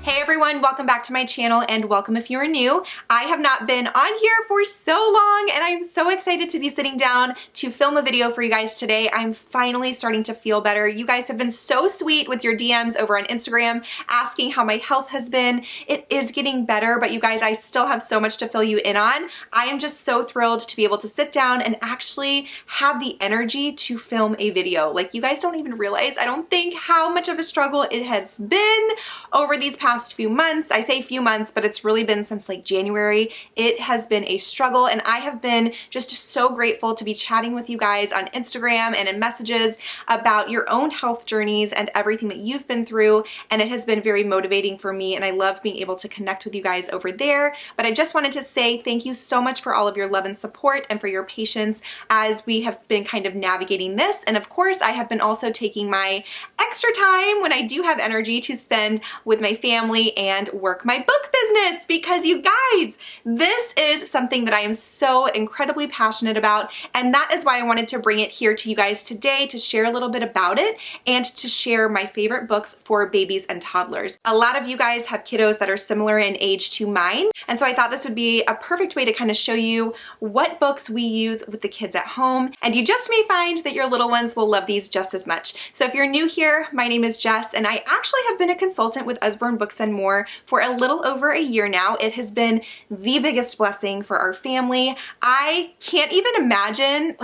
Hey everyone, welcome back to my channel and welcome if you are new. I have not been on here for so long and I'm so excited to be sitting down to film a video for you guys today. I'm finally starting to feel better. You guys have been so sweet with your DMs over on Instagram asking how my health has been. It is getting better, but you guys, I still have so much to fill you in on. I am just so thrilled to be able to sit down and actually have the energy to film a video. Like, you guys don't even realize, I don't think, how much of a struggle it has been over these past few months. I say few months, but it's really been since like January. It has been a struggle and I have been just so grateful to be chatting with you guys on Instagram and in messages about your own health journeys and everything that you've been through, and it has been very motivating for me and I love being able to connect with you guys over there. But I just wanted to say thank you so much for all of your love and support and for your patience as we have been kind of navigating this. And of course, I have been also taking my extra time when I do have energy to spend with my family and work my book business, because you guys, this is something that I am so incredibly passionate about, and that is why I wanted to bring it here to you guys today to share a little bit about it and to share my favorite books for babies and toddlers. A lot of you guys have kiddos that are similar in age to mine, and so I thought this would be a perfect way to kind of show you what books we use with the kids at home, and you just may find that your little ones will love these just as much. So if you're new here, my name is Jess, and I actually have been a consultant with Usborne Books More for a little over a year now. It has been the biggest blessing for our family. I can't even imagine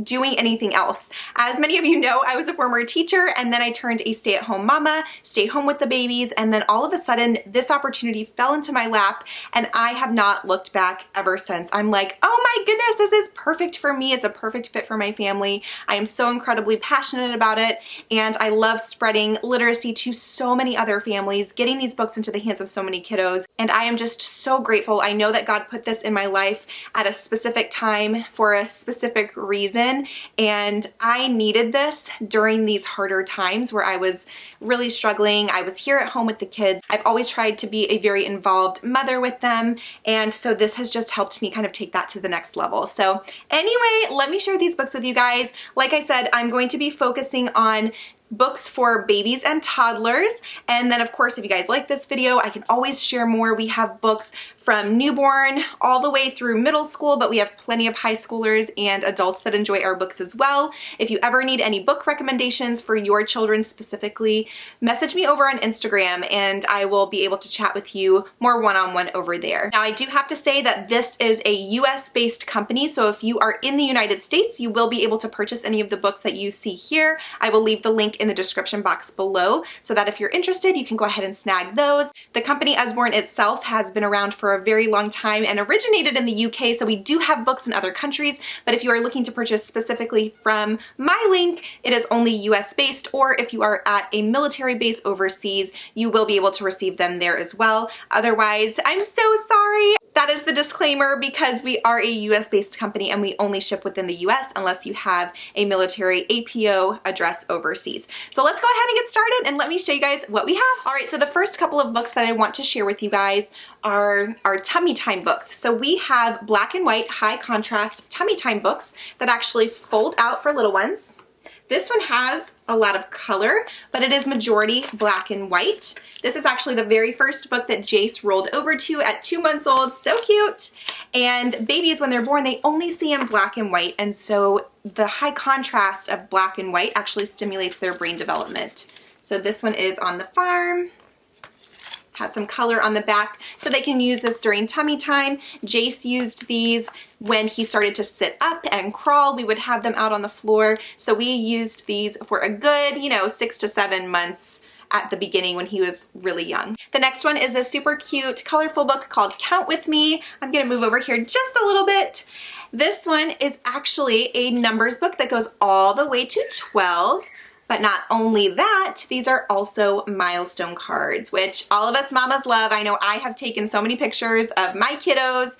doing anything else. As many of you know, I was a former teacher and then I turned a stay-at-home mama, stayed home with the babies, and then all of a sudden this opportunity fell into my lap and I have not looked back ever since. I'm like, oh my goodness, this is perfect for me. It's a perfect fit for my family. I am so incredibly passionate about it and I love spreading literacy to so many other families, getting these books into the hands of so many kiddos, and I am just so grateful. I know that God put this in my life at a specific time for a specific reason. And I needed this during these harder times where I was really struggling. I was here at home with the kids. I've always tried to be a very involved mother with them. And so this has just helped me kind of take that to the next level. So anyway, let me share these books with you guys. Like I said, I'm going to be focusing on books for babies and toddlers. And then of course, if you guys like this video, I can always share more. We have books from newborn all the way through middle school, but we have plenty of high schoolers and adults that enjoy our books as well. If you ever need any book recommendations for your children specifically, message me over on Instagram and I will be able to chat with you more one-on-one over there. Now, I do have to say that this is a US based company, so if you are in the United States, you will be able to purchase any of the books that you see here. I will leave the link in the description box below so that if you're interested, you can go ahead and snag those. The company Usborne itself has been around for a very long time and originated in the UK, so we do have books in other countries, but if you are looking to purchase specifically from my link, it is only US based, or if you are at a military base overseas, you will be able to receive them there as well. Otherwise, I'm so sorry. That is the disclaimer, because we are a US based company and we only ship within the US unless you have a military APO address overseas. So let's go ahead and get started and let me show you guys what we have. All right, so the first couple of books that I want to share with you guys are our tummy time books. So we have black and white high contrast tummy time books that actually fold out for little ones. This one has a lot of color, but it is majority black and white. This is actually the very first book that Jace rolled over to at 2 months old. So cute. And babies, when they're born, they only see in black and white. And so the high contrast of black and white actually stimulates their brain development. So this one is on the farm. Has some color on the back, so they can use this during tummy time. Jace used these when he started to sit up and crawl. We would have them out on the floor, so we used these for a good, 6 to 7 months at the beginning when he was really young. The next one is a super cute, colorful book called Count With Me. I'm gonna move over here just a little bit. This one is actually a numbers book that goes all the way to 12. But not only that, these are also milestone cards, which all of us mamas love. I know I have taken so many pictures of my kiddos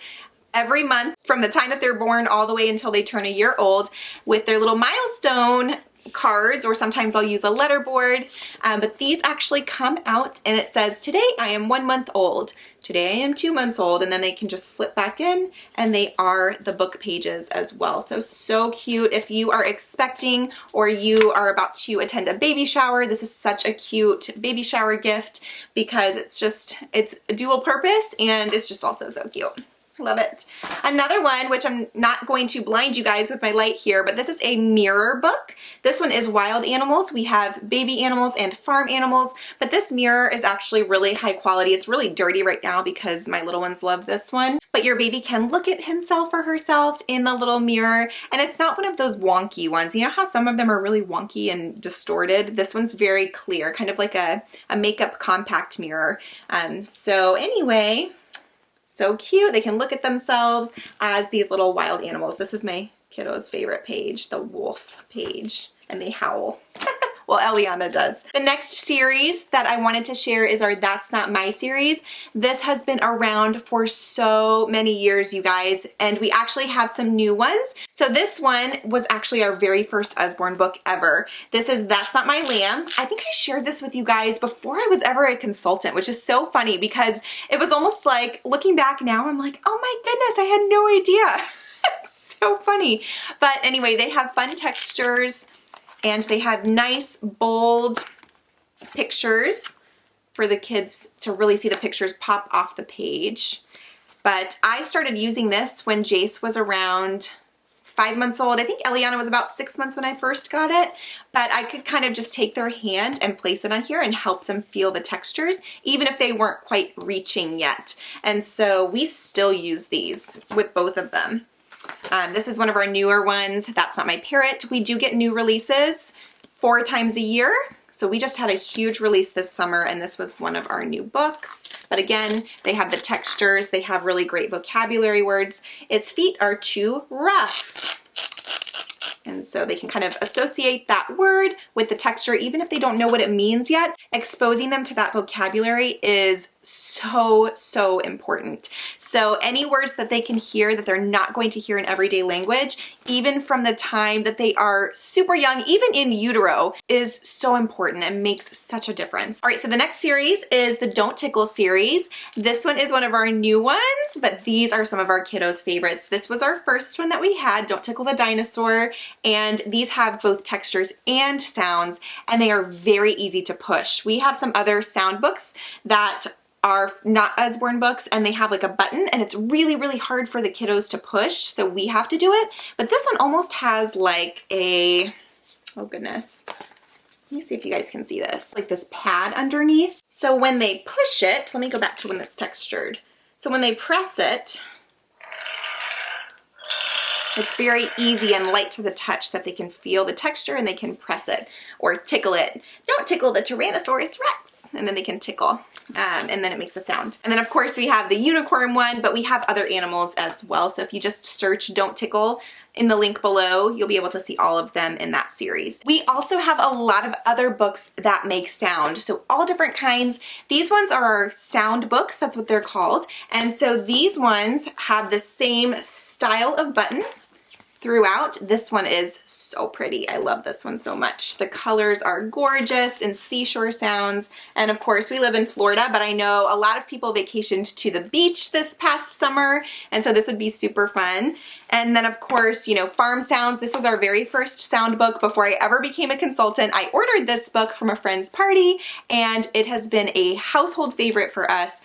every month from the time that they're born all the way until they turn a year old with their little milestone cards, or sometimes I'll use a letterboard, but these actually come out and it says, today I am 1 month old, today I am 2 months old, and then they can just slip back in and they are the book pages as well. So cute. If you are expecting or you are about to attend a baby shower, this is such a cute baby shower gift because it's dual purpose and it's just also so cute. Love it. Another one, which I'm not going to blind you guys with my light here, but this is a mirror book. This one is wild animals. We have baby animals and farm animals, but this mirror is actually really high quality. It's really dirty right now because my little ones love this one, but your baby can look at himself or herself in the little mirror, and it's not one of those wonky ones. You know how some of them are really wonky and distorted? This one's very clear, kind of like a makeup compact mirror. So anyway, so cute. They can look at themselves as these little wild animals. This is my kiddo's favorite page, the wolf page, and they howl. Well, Eliana does. The next series that I wanted to share is our That's Not My series. This has been around for so many years, you guys, and we actually have some new ones. So this one was actually our very first Usborne book ever. This is That's Not My Lamb. I think I shared this with you guys before I was ever a consultant, which is so funny because it was almost like, looking back now, I'm like, oh my goodness, I had no idea. So funny. But anyway, they have fun textures, and they have nice, bold pictures for the kids to really see the pictures pop off the page. But I started using this when Jace was around 5 months old. I think Eliana was about 6 months when I first got it, but I could kind of just take their hand and place it on here and help them feel the textures, even if they weren't quite reaching yet. And so we still use these with both of them. This is one of our newer ones. That's Not My Parrot. We do get new releases 4 times a year. So we just had a huge release this summer, and this was one of our new books. But again, they have the textures. They have really great vocabulary words. Its feet are too rough. And so they can kind of associate that word with the texture, even if they don't know what it means yet. Exposing them to that vocabulary is so important. So any words that they can hear that they're not going to hear in everyday language, even from the time that they are super young, even in utero, is so important and makes such a difference. All right, so the next series is the Don't Tickle series. This one is one of our new ones, but these are some of our kiddos' favorites. This was our first one that we had, Don't Tickle the Dinosaur, and these have both textures and sounds, and they are very easy to push. We have some other sound books that are not Usborne books, and they have like a button, and it's really hard for the kiddos to push, so we have to do it. But this one almost has like a, oh goodness, let me see if you guys can see this, like this pad underneath. So when they push it, let me go back to when it's textured. So when they press it, it's very easy and light to the touch that they can feel the texture and they can press it or tickle it. Don't tickle the Tyrannosaurus Rex. And then they can tickle and then it makes a sound. And then of course we have the unicorn one, but we have other animals as well. So if you just search Don't Tickle in the link below, you'll be able to see all of them in that series. We also have a lot of other books that make sound, so all different kinds. These ones are our sound books, that's what they're called. And so these ones have the same style of button throughout. This one is so pretty. I love this one so much. The colors are gorgeous and seashore sounds. And of course we live in Florida, but I know a lot of people vacationed to the beach this past summer. And so this would be super fun. And then of course, you know, farm sounds. This was our very first sound book before I ever became a consultant. I ordered this book from a friend's party and it has been a household favorite for us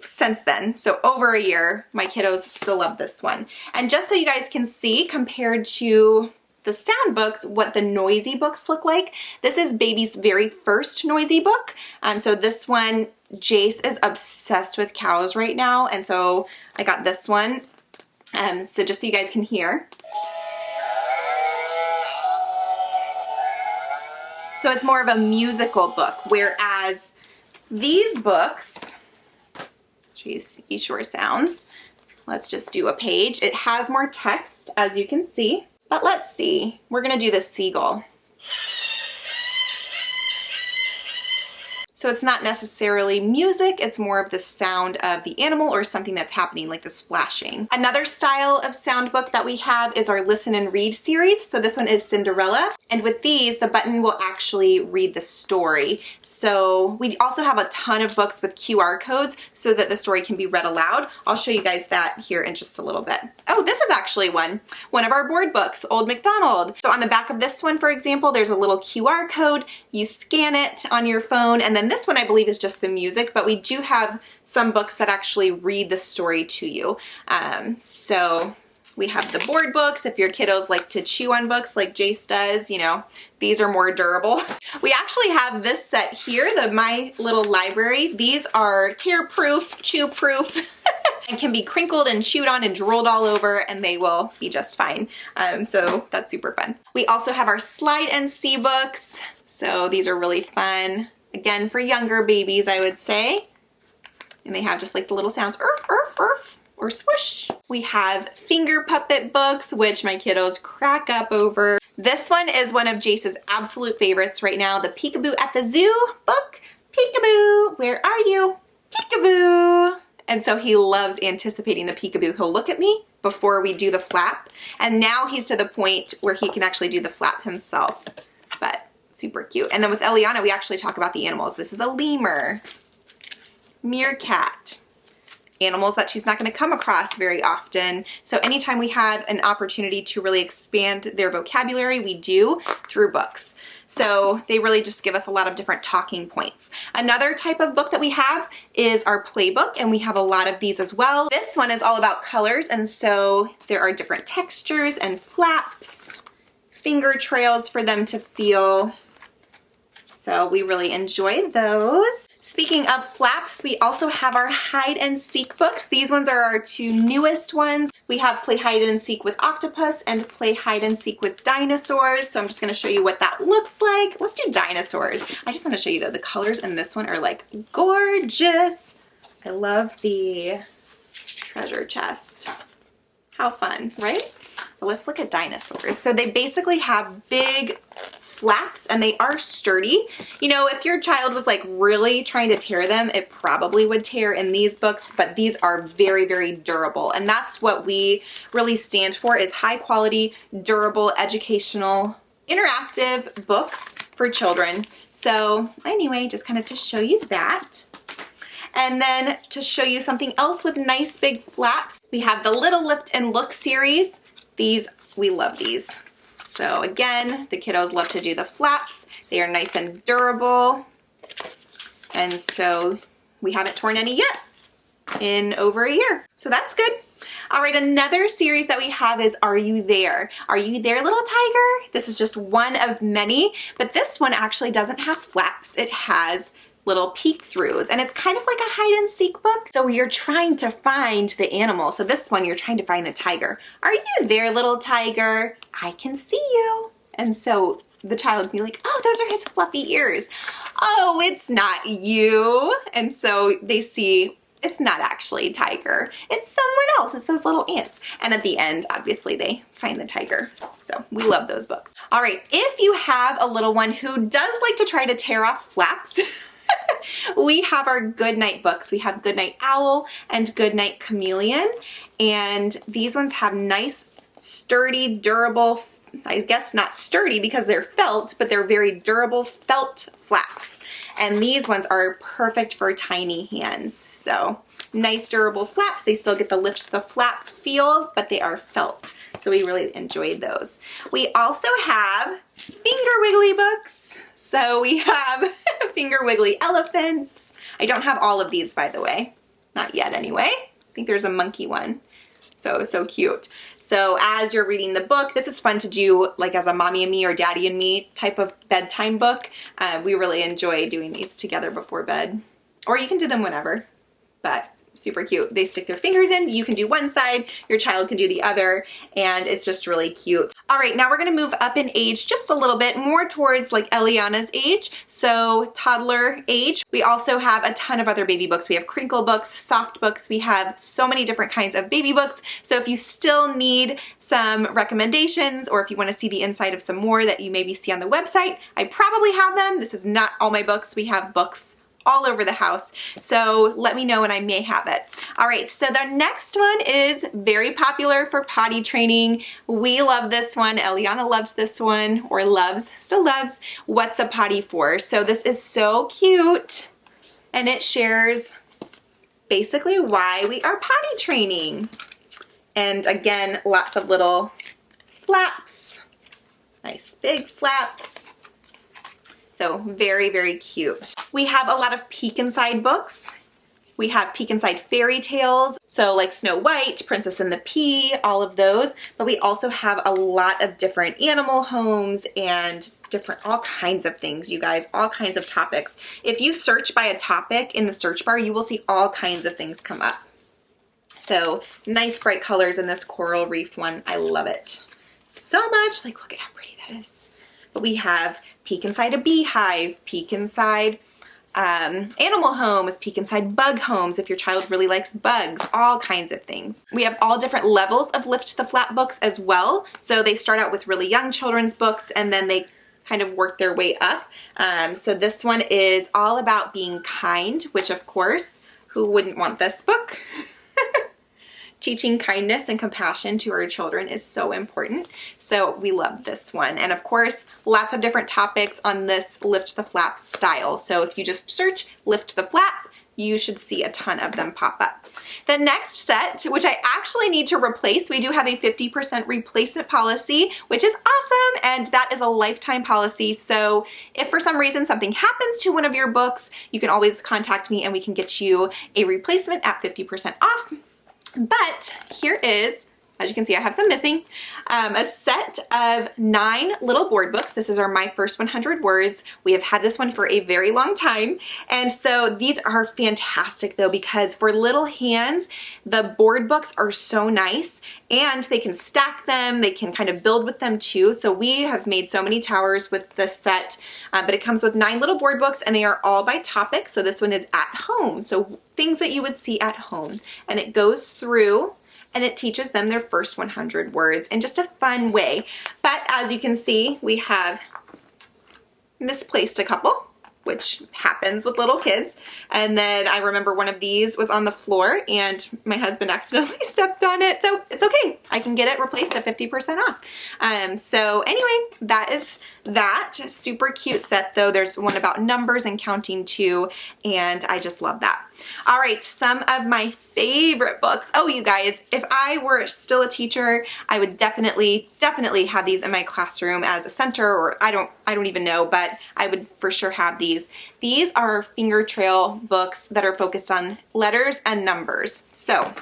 since then. So over a year, my kiddos still love this one. And just so you guys can see, compared to the sound books, what the noisy books look like, this is Baby's very first noisy book. So this one, Jace is obsessed with cows right now, and so I got this one. So just so you guys can hear. So it's more of a musical book, whereas these books, seashore sounds. Let's just do a page. It has more text, as you can see, but let's see. We're gonna do the seagull. So it's not necessarily music, it's more of the sound of the animal or something that's happening, like the splashing. Another style of sound book that we have is our Listen and Read series. So this one is Cinderella. And with these, the button will actually read the story. So we also have a ton of books with QR codes so that the story can be read aloud. I'll show you guys that here in just a little bit. Oh, this is actually one of our board books, Old MacDonald. So on the back of this one, for example, there's a little QR code. You scan it on your phone, and then this one I believe is just the music, but we do have some books that actually read the story to you. So we have the board books. If your kiddos like to chew on books like Jace does, you know, these are more durable. We actually have this set here, the My Little Library. These are tear-proof, chew-proof, and can be crinkled and chewed on and drooled all over, and they will be just fine. So that's super fun. We also have our Slide and See books. So these are really fun. Again, for younger babies, I would say. And they have just like the little sounds, earf, earf, earf, or swish. We have finger puppet books, which my kiddos crack up over. This one is one of Jace's absolute favorites right now, the Peekaboo at the Zoo book. Peekaboo, where are you? Peekaboo. And so he loves anticipating the peekaboo. He'll look at me before we do the flap. And now he's to the point where he can actually do the flap himself. But super cute. And then with Eliana, we actually talk about the animals. This is a lemur, meerkat, animals that she's not going to come across very often. So anytime we have an opportunity to really expand their vocabulary, we do through books. So they really just give us a lot of different talking points. Another type of book that we have is our playbook, and we have a lot of these as well. This one is all about colors, and so there are different textures and flaps, finger trails for them to feel. So we really enjoy those. Speaking of flaps, we also have our hide and seek books. These ones are our two newest ones. We have Play Hide and Seek with Octopus and Play Hide and Seek with Dinosaurs. So I'm just gonna show you what that looks like. Let's do dinosaurs. I just wanna show you though, the colors in this one are like gorgeous. I love the treasure chest. How fun, right? Well, let's look at dinosaurs. So they basically have big flaps and they are sturdy. You know, if your child was like really trying to tear them, it probably would tear in these books, but these are very, very durable. And that's what we really stand for, is high quality, durable, educational, interactive books for children. So anyway, just kind of to show you that. And then to show you something else with nice big flaps, we have the Little Lift and Look series. These, we love these. So again, the kiddos love to do the flaps. They are nice and durable. And so we haven't torn any yet in over a year. So that's good. All right, another series that we have is Are You There? Are You There, Little Tiger? This is just one of many, but this one actually doesn't have flaps. It has little peek throughs, and it's kind of like a hide and seek book. So you're trying to find the animal. So this one, you're trying to find the tiger. Are you there, little tiger? I can see you. And so the child would be like, oh, those are his fluffy ears. Oh, it's not you. And so they see it's not actually a tiger. It's someone else. It's those little ants. And at the end, obviously, they find the tiger. So we love those books. All right, if you have a little one who does like to try to tear off flaps, we have our Goodnight books. We have Goodnight Owl and Goodnight Chameleon. And these ones have nice, sturdy, durable, I guess not sturdy because they're felt, but they're very durable felt flaps. And these ones are perfect for tiny hands. So nice durable flaps. They still get the lift the flap feel, but they are felt. So we really enjoyed those. We also have Finger Wiggly books. So we have Finger Wiggly elephants. I don't have all of these, by the way. Not yet anyway. I think there's a monkey one. So cute. So as you're reading the book, this is fun to do like as a mommy and me or daddy and me type of bedtime book. We really enjoy doing these together before bed. Or you can do them whenever, but super cute. They stick their fingers in, you can do one side, your child can do the other, and it's just really cute. All right, now we're gonna move up in age just a little bit, more towards like Eliana's age, so toddler age. We also have a ton of other baby books. We have crinkle books, soft books, we have so many different kinds of baby books. So if you still need some recommendations, or if you wanna see the inside of some more that you maybe see on the website, I probably have them. This is not all my books. We have books all over the house. So let me know and I may have it. All right, so the next one is very popular for potty training. We love this one. Eliana loved this one, or still loves, What's a Potty For? So this is so cute and it shares basically why we are potty training. And again, lots of little flaps, nice big flaps. So very, very cute. We have a lot of peek inside books. We have peek inside fairy tales. So like Snow White, Princess and the Pea, all of those. But we also have a lot of different animal homes and all kinds of things, you guys, all kinds of topics. If you search by a topic in the search bar, you will see all kinds of things come up. So nice bright colors in this coral reef one. I love it so much. Like, look at how pretty that is. But we have peek inside a beehive, peek inside animal homes, peek inside bug homes if your child really likes bugs, all kinds of things. We have all different levels of Lift the Flap books as well. So they start out with really young children's books and then they kind of work their way up. So this one is all about being kind, which of course, who wouldn't want this book? Teaching kindness and compassion to our children is so important. So we love this one. And of course, lots of different topics on this Lift the Flap style. So if you just search Lift the Flap, you should see a ton of them pop up. The next set, which I actually need to replace, we do have a 50% replacement policy, which is awesome. And that is a lifetime policy. So if for some reason something happens to one of your books, you can always contact me and we can get you a replacement at 50% off. But here is, as you can see, I have some missing, a set of 9 little board books. This is our My First 100 Words. We have had this one for a very long time. And so these are fantastic though, because for little hands, the board books are so nice and they can stack them. They can kind of build with them too. So we have made so many towers with this set, but it comes with 9 little board books and they are all by topic. So this one is at home. So things that you would see at home, and it goes through and it teaches them their first 100 words in just a fun way. But as you can see, we have misplaced a couple, which happens with little kids. And then I remember one of these was on the floor and my husband accidentally stepped on it. So it's okay. I can get it replaced at 50% off. So anyway, that is that. Super cute set though. There's one about numbers and counting too. And I just love that. All right, some of my favorite books. Oh, you guys, if I were still a teacher, I would definitely have these in my classroom as a center, or I don't even know, but I would for sure have these. These are finger trail books that are focused on letters and numbers. So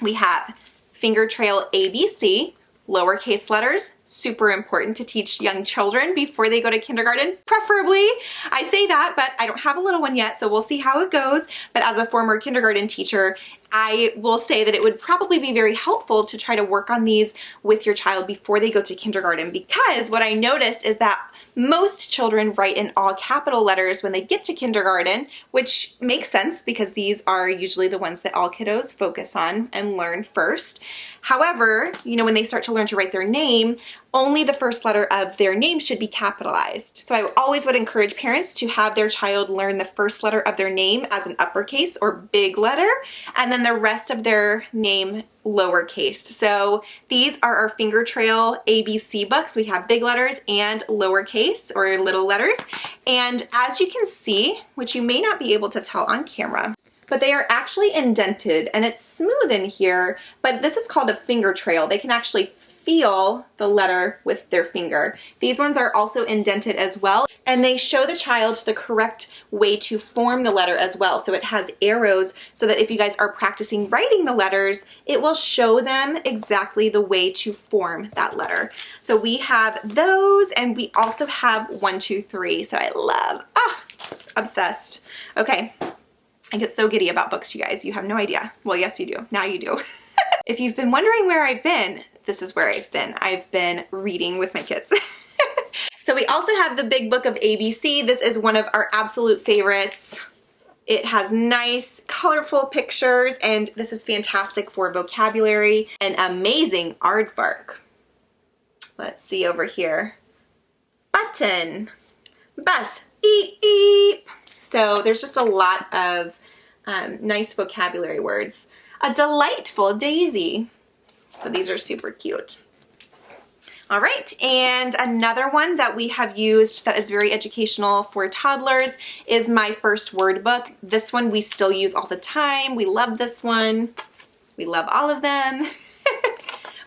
we have Finger Trail ABC, lowercase letters, super important to teach young children before they go to kindergarten, preferably. I say that, but I don't have a little one yet, so we'll see how it goes. But as a former kindergarten teacher, I will say that it would probably be very helpful to try to work on these with your child before they go to kindergarten, because what I noticed is that most children write in all capital letters when they get to kindergarten, which makes sense because these are usually the ones that all kiddos focus on and learn first. However, when they start to learn to write their name, only the first letter of their name should be capitalized. So I always would encourage parents to have their child learn the first letter of their name as an uppercase or big letter, and then the rest of their name lowercase. So these are our Finger Trail ABC books. We have big letters and lowercase or little letters. And as you can see, which you may not be able to tell on camera, but they are actually indented and it's smooth in here, but this is called a finger trail. They can actually feel the letter with their finger. These ones are also indented as well, and they show the child the correct way to form the letter as well. So it has arrows so that if you guys are practicing writing the letters, it will show them exactly the way to form that letter. So we have those, and we also have 1, 2, 3. So I love, obsessed. Okay. I get so giddy about books, you guys. You have no idea. Well, yes, you do. Now you do. If you've been wondering where I've been, this is where I've been. I've been reading with my kids. So we also have the Big Book of ABC. This is one of our absolute favorites. It has nice, colorful pictures, and this is fantastic for vocabulary and amazing aardvark. Let's see over here. Button, bus, beep, beep. So there's just a lot of nice vocabulary words. A delightful daisy. So these are super cute. All right, and another one that we have used that is very educational for toddlers is My First Word Book. This one we still use all the time. We love this one. We love all of them.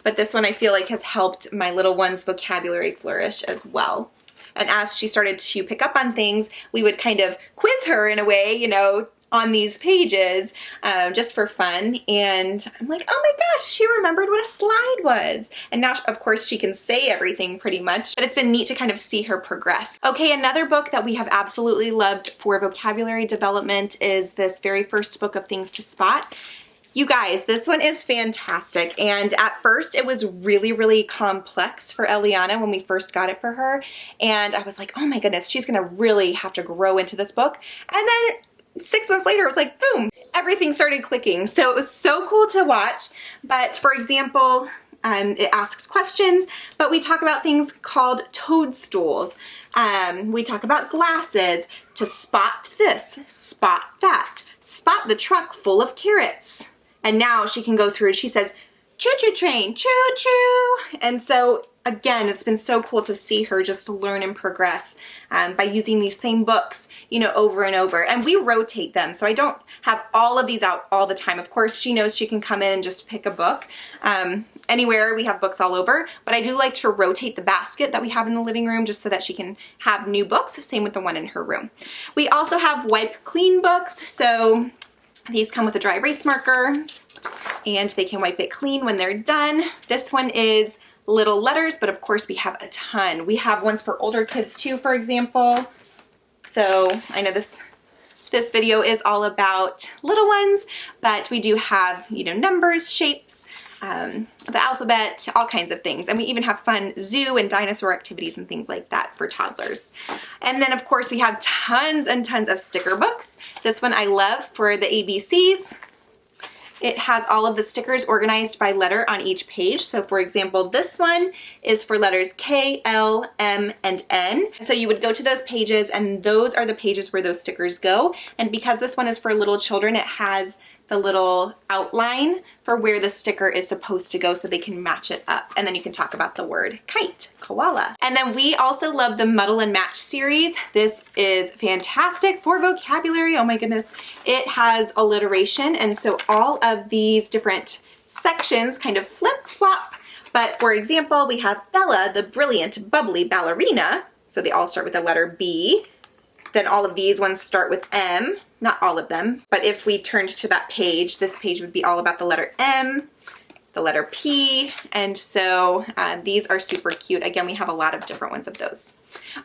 But this one I feel like has helped my little one's vocabulary flourish as well. And as she started to pick up on things, we would kind of quiz her in a way, you know, on these pages, just for fun. And I'm like, oh my gosh, she remembered what a slide was. And now, of course, she can say everything pretty much, but it's been neat to kind of see her progress. Okay, another book that we have absolutely loved for vocabulary development is this very first book of Things to Spot. You guys, this one is fantastic. And at first it was really, really complex for Eliana when we first got it for her. And I was like, oh my goodness, she's gonna really have to grow into this book. And then 6 months later, it was like, boom, everything started clicking. So it was so cool to watch. But for example, it asks questions, but we talk about things called toadstools. We talk about glasses, to spot this, spot that, spot the truck full of carrots. And now she can go through and she says, choo-choo train, choo-choo. And so again, it's been so cool to see her just learn and progress by using these same books, you know, over and over. And we rotate them, so I don't have all of these out all the time. Of course, she knows she can come in and just pick a book. Anywhere, we have books all over, but I do like to rotate the basket that we have in the living room just so that she can have new books, same with the one in her room. We also have wipe clean books, so these come with a dry erase marker and they can wipe it clean when they're done. This one is little letters, but of course we have a ton. We have ones for older kids too, for example. So I know this video is all about little ones, but we do have, you know, numbers, shapes, the alphabet, all kinds of things. And we even have fun zoo and dinosaur activities and things like that for toddlers. And then of course we have tons and tons of sticker books. This one I love for the ABCs. It has all of the stickers organized by letter on each page. So for example, this one is for letters K, L, M, and N. So you would go to those pages and those are the pages where those stickers go. And because this one is for little children, it has the little outline for where the sticker is supposed to go so they can match it up. And then you can talk about the word kite, koala. And then we also love the Muddle and Match series. This is fantastic for vocabulary. Oh my goodness. It has alliteration. And so all of these different sections kind of flip flop. But for example, we have Bella, the brilliant, bubbly ballerina. So they all start with the letter B. Then all of these ones start with M. Not all of them, but if we turned to that page, this page would be all about the letter M, the letter P, and so these are super cute. Again, we have a lot of different ones of those.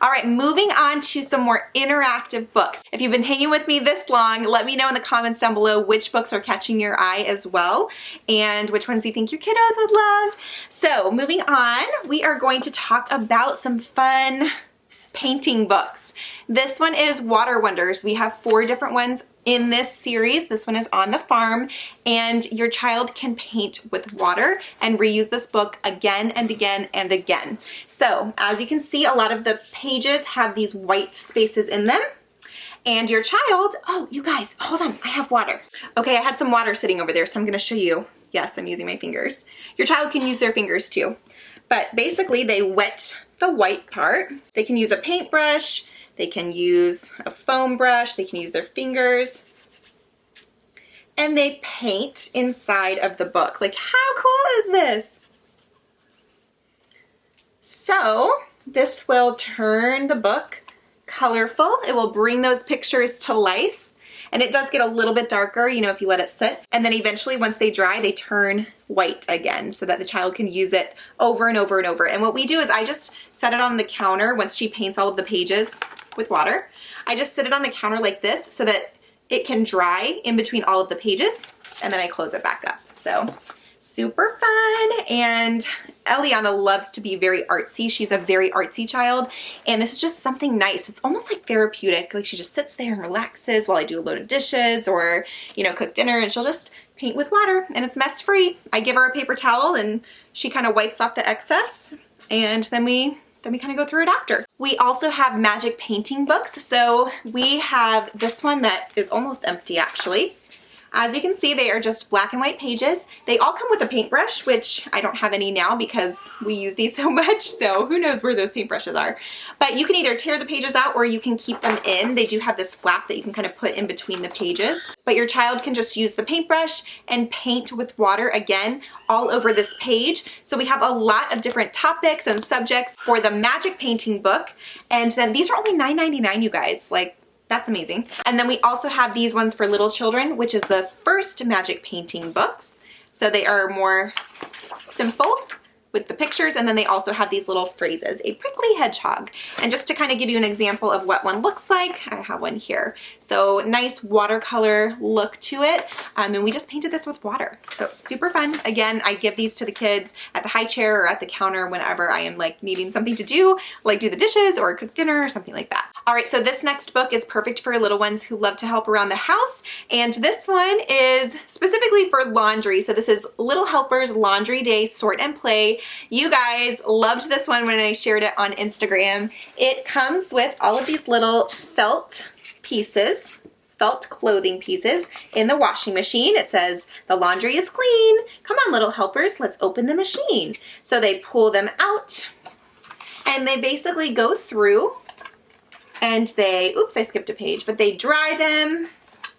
All right, moving on to some more interactive books. If you've been hanging with me this long, let me know in the comments down below which books are catching your eye as well, and which ones you think your kiddos would love. So moving on, we are going to talk about some fun painting books. This one is Water Wonders. We have 4 different ones in this series. This one is on the farm, and your child can paint with water and reuse this book again and again and again. So as you can see, a lot of the pages have these white spaces in them. And your child, oh, you guys, hold on, I have water. Okay, I had some water sitting over there, so I'm gonna show you. Yes, I'm using my fingers. Your child can use their fingers too. But basically they wet the white part. They can use a paintbrush, they can use a foam brush, they can use their fingers, and they paint inside of the book. Like, how cool is this? So this will turn the book colorful. It will bring those pictures to life. And it does get a little bit darker, you know, if you let it sit. And then eventually, once they dry, they turn white again so that the child can use it over and over and over. And what we do is I just set it on the counter once she paints all of the pages with water. I just sit it on the counter like this so that it can dry in between all of the pages. And then I close it back up. So super fun. And Eliana loves to be very artsy. She's a very artsy child, and this is just something nice. It's almost like therapeutic. Like, she just sits there and relaxes while I do a load of dishes or, you know, cook dinner, and she'll just paint with water, and it's mess free. I give her a paper towel and she kind of wipes off the excess, and then we then we kind of go through it after. We also have magic painting books. So we have this one that is almost empty actually. As you can see, they are just black and white pages. They all come with a paintbrush, which I don't have any now because we use these so much, so who knows where those paintbrushes are. But you can either tear the pages out or you can keep them in. They do have this flap that you can kind of put in between the pages. But your child can just use the paintbrush and paint with water again all over this page. So we have a lot of different topics and subjects for the magic painting book. And then these are only $9.99, you guys. Like, that's amazing. And then we also have these ones for little children, which is the first magic painting books. So they are more simple with the pictures, and then they also have these little phrases, a prickly hedgehog. And just to kind of give you an example of what one looks like, I have one here. So nice watercolor look to it, and we just painted this with water. So super fun. Again, I give these to the kids at the high chair or at the counter whenever I am like needing something to do, like do the dishes or cook dinner or something like that. All right, so this next book is perfect for little ones who love to help around the house, and this one is specifically for laundry. So this is Little Helpers Laundry Day Sort and Play. You guys loved this one when I shared it on Instagram. It comes with all of these little felt pieces, felt clothing pieces in the washing machine. It says, "The laundry is clean. Come on, little helpers, let's open the machine." So they pull them out and they basically go through and they, oops, I skipped a page, but they dry them.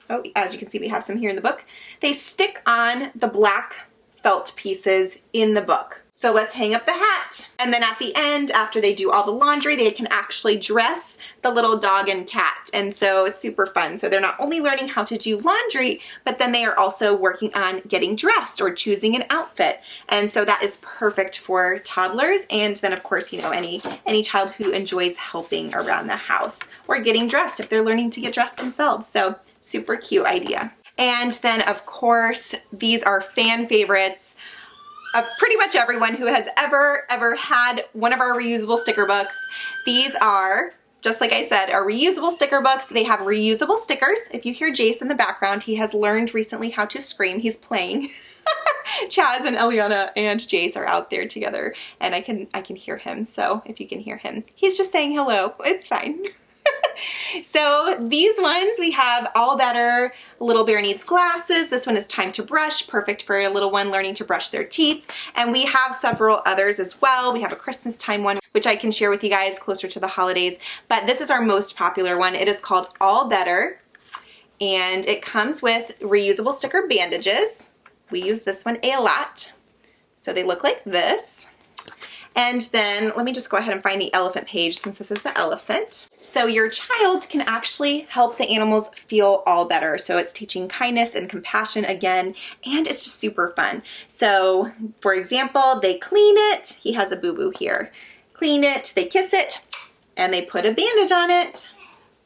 Oh, as you can see, we have some here in the book. They stick on the black felt pieces in the book. So let's hang up the hat. And then at the end, after they do all the laundry, they can actually dress the little dog and cat. And so it's super fun. So they're not only learning how to do laundry, but then they are also working on getting dressed or choosing an outfit. And so that is perfect for toddlers. And then of course, you know, any child who enjoys helping around the house or getting dressed if they're learning to get dressed themselves. So super cute idea. And then of course, these are fan favorites of pretty much everyone who has ever had one of our reusable sticker books. These are, just like I said, are reusable sticker books. They have reusable stickers. If you hear Jace in the background, he has learned recently how to scream. He's playing. Chaz and Eliana and Jace are out there together, and I can hear him. So if you can hear him, he's just saying hello. It's fine. So these ones, we have All Better, Little Bear Needs Glasses. This one is Time to Brush, perfect for a little one learning to brush their teeth. And we have several others as well. We have a Christmas time one, which I can share with you guys closer to the holidays. But this is our most popular one. It is called All Better, and it comes with reusable sticker bandages. We use this one a lot. So they look like this. And then let me just go ahead and find the elephant page since this is the elephant. So your child can actually help the animals feel all better. So it's teaching kindness and compassion again, and it's just super fun. So for example, they clean it. He has a boo-boo here. Clean it, they kiss it, and they put a bandage on it.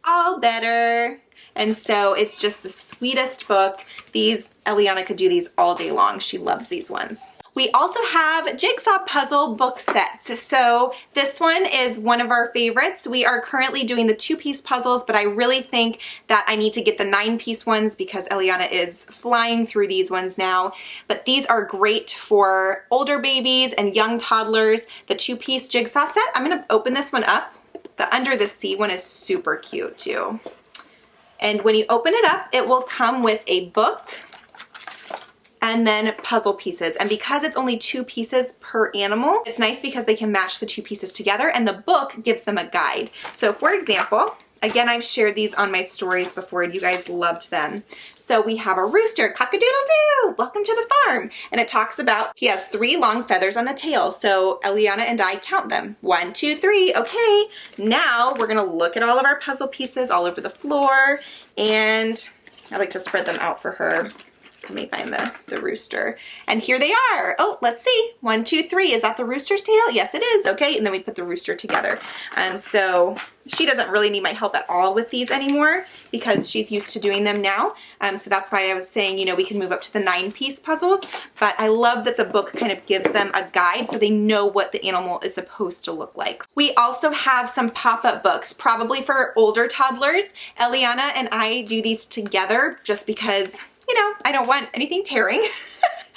All better. And so it's just the sweetest book. These, Eliana could do these all day long. She loves these ones. We also have jigsaw puzzle book sets. So this one is one of our favorites. We are currently doing the 2-piece puzzles, but I really think that I need to get the 9-piece ones because Eliana is flying through these ones now. But these are great for older babies and young toddlers. The 2-piece jigsaw set, I'm gonna open this one up. The Under the Sea one is super cute too. And when you open it up, it will come with a book and then puzzle pieces. And because it's only 2 pieces per animal, it's nice because they can match the 2 pieces together, and the book gives them a guide. So for example, again, I've shared these on my stories before and you guys loved them. So we have a rooster, cock-a-doodle-doo, welcome to the farm. And it talks about, he has 3 long feathers on the tail. So Eliana and I count them. 1, 2, 3, okay. Now we're gonna look at all of our puzzle pieces all over the floor, and I like to spread them out for her. Let me find the rooster. And here they are. Oh, let's see. 1, 2, 3. Is that the rooster's tail? Yes, it is. Okay, and then we put the rooster together. So she doesn't really need my help at all with these anymore because she's used to doing them now. So that's why I was saying, you know, we can move up to the 9-piece puzzles. But I love that the book kind of gives them a guide so they know what the animal is supposed to look like. We also have some pop-up books, probably for older toddlers. Eliana and I do these together just because, you know, I don't want anything tearing.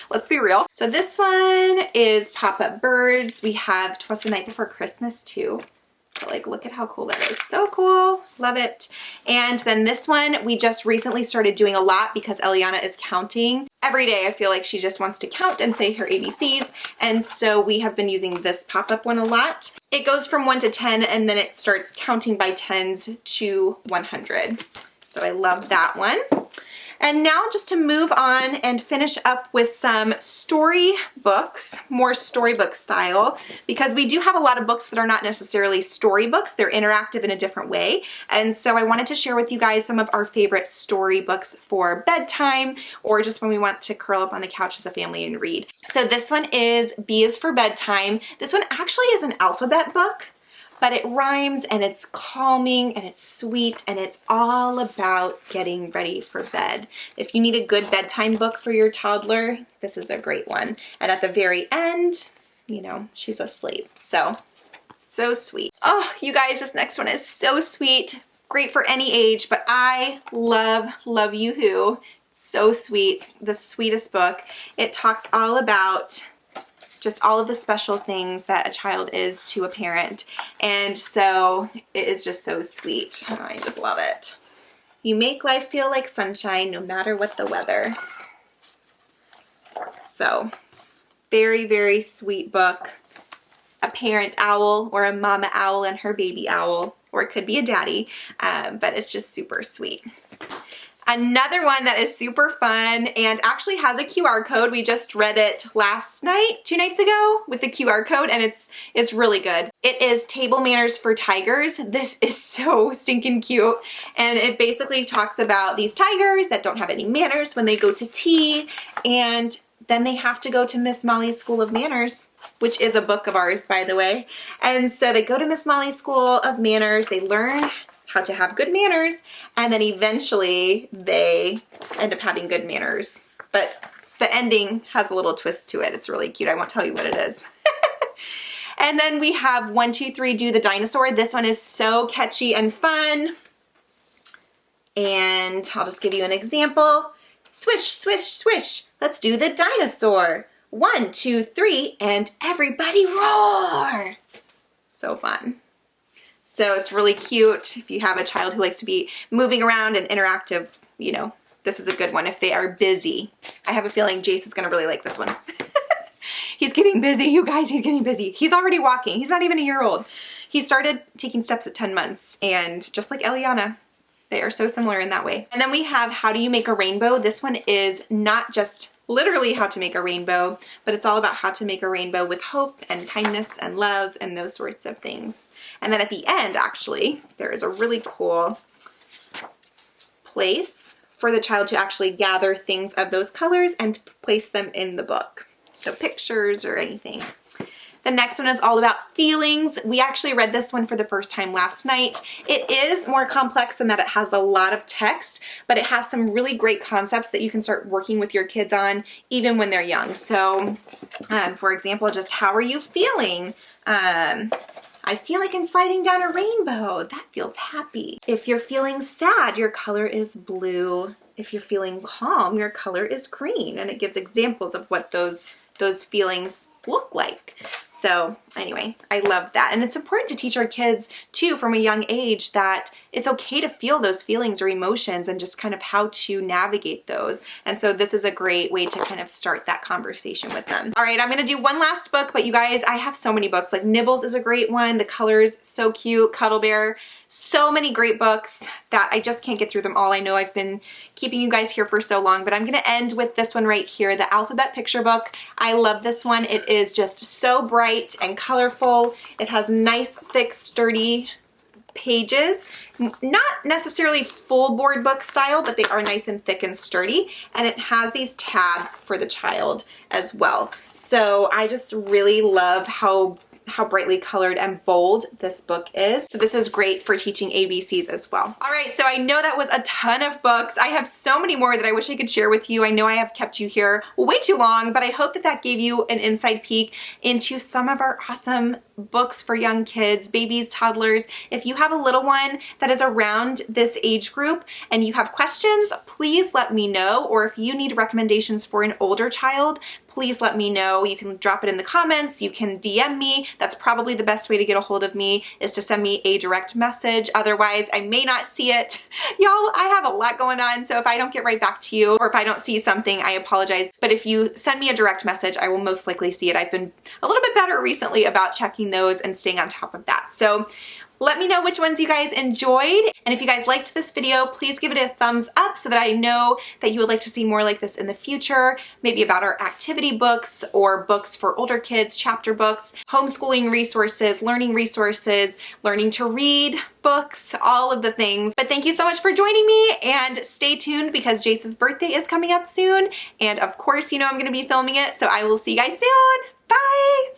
Let's be real. So this one is Pop-Up Birds. We have 'Twas the Night Before Christmas too. But like, look at how cool that is. So cool. Love it. And then this one, we just recently started doing a lot because Eliana is counting. Every day I feel like she just wants to count and say her ABCs. And so we have been using this pop-up one a lot. It goes from 1 to 10 and then it starts counting by tens to 100. So I love that one. And now just to move on and finish up with some storybooks, more storybook style, because we do have a lot of books that are not necessarily storybooks, they're interactive in a different way. And so I wanted to share with you guys some of our favorite storybooks for bedtime or just when we want to curl up on the couch as a family and read. So this one is B is for Bedtime. This one actually is an alphabet book, but it rhymes and it's calming and it's sweet and it's all about getting ready for bed. If you need a good bedtime book for your toddler, this is a great one. And at the very end, you know, she's asleep. So sweet. Oh, you guys, this next one is so sweet. Great for any age, but I love You Who. So sweet. The sweetest book. It talks all about just all of the special things that a child is to a parent. And so it is just so sweet. I just love it. You make life feel like sunshine no matter what the weather. So very, very sweet book. A parent owl or a mama owl and her baby owl, or it could be a daddy, but it's just super sweet. Another one that is super fun and actually has a QR code. We just read it last night, 2 nights ago with the QR code, and it's really good. It is Table Manners for Tigers. This is so stinking cute. And it basically talks about these tigers that don't have any manners when they go to tea, and then they have to go to Miss Molly's School of Manners, which is a book of ours, by the way. And so they go to Miss Molly's School of Manners, they learn how to have good manners, and then eventually they end up having good manners. But the ending has a little twist to it. It's really cute. I won't tell you what it is. And then we have 1, 2, 3, Do the Dinosaur. This one is so catchy and fun. And I'll just give you an example. Swish, swish, swish. Let's do the dinosaur. 1, 2, 3, and everybody roar. So fun. So it's really cute. If you have a child who likes to be moving around and interactive, you know, this is a good one if they are busy. I have a feeling Jace is gonna really like this one. He's getting busy, you guys, he's getting busy. He's already walking, he's not even a year old. He started taking steps at 10 months, and just like Eliana, they are so similar in that way. And then we have How Do You Make a Rainbow? This one is not just literally how to make a rainbow, but it's all about how to make a rainbow with hope and kindness and love and those sorts of things. And then at the end, actually, there is a really cool place for the child to actually gather things of those colors and place them in the book. So pictures or anything. The next one is all about feelings. We actually read this one for the first time last night. It is more complex in that it has a lot of text, but it has some really great concepts that you can start working with your kids on even when they're young. So, for example, just how are you feeling? I feel like I'm sliding down a rainbow. That feels happy. If you're feeling sad, your color is blue. If you're feeling calm, your color is green. And it gives examples of what those feelings look like. So anyway, I love that. And it's important to teach our kids too from a young age that it's okay to feel those feelings or emotions and just kind of how to navigate those. And so this is a great way to kind of start that conversation with them. All right, I'm gonna do one last book, but you guys, I have so many books. Like Nibbles is a great one. The colors, so cute. Cuddle Bear. So many great books that I just can't get through them all. I know I've been keeping you guys here for so long, but I'm gonna end with this one right here, the Alphabet Picture Book. I love this one. It is just so bright and colorful. It has nice, thick, sturdy pages. Not necessarily full board book style, but they are nice and thick and sturdy. And it has these tabs for the child as well. So I just really love how brightly colored and bold this book is. So this is great for teaching ABCs as well. All right, so I know that was a ton of books. I have so many more that I wish I could share with you. I know I have kept you here way too long, but I hope that that gave you an inside peek into some of our awesome books for young kids, babies, toddlers. If you have a little one that is around this age group and you have questions, please let me know. Or if you need recommendations for an older child, please let me know. You can drop it in the comments, you can DM me. That's probably the best way to get a hold of me, is to send me a direct message. Otherwise, I may not see it. Y'all, I have a lot going on, so if I don't get right back to you or if I don't see something, I apologize. But if you send me a direct message, I will most likely see it. I've been a little bit better recently about checking those and staying on top of that. So let me know which ones you guys enjoyed. And if you guys liked this video, please give it a thumbs up so that I know that you would like to see more like this in the future, maybe about our activity books or books for older kids, chapter books, homeschooling resources, learning to read books, all of the things. But thank you so much for joining me, and stay tuned because Jace's birthday is coming up soon. And of course, you know I'm gonna be filming it, so I will see you guys soon. Bye!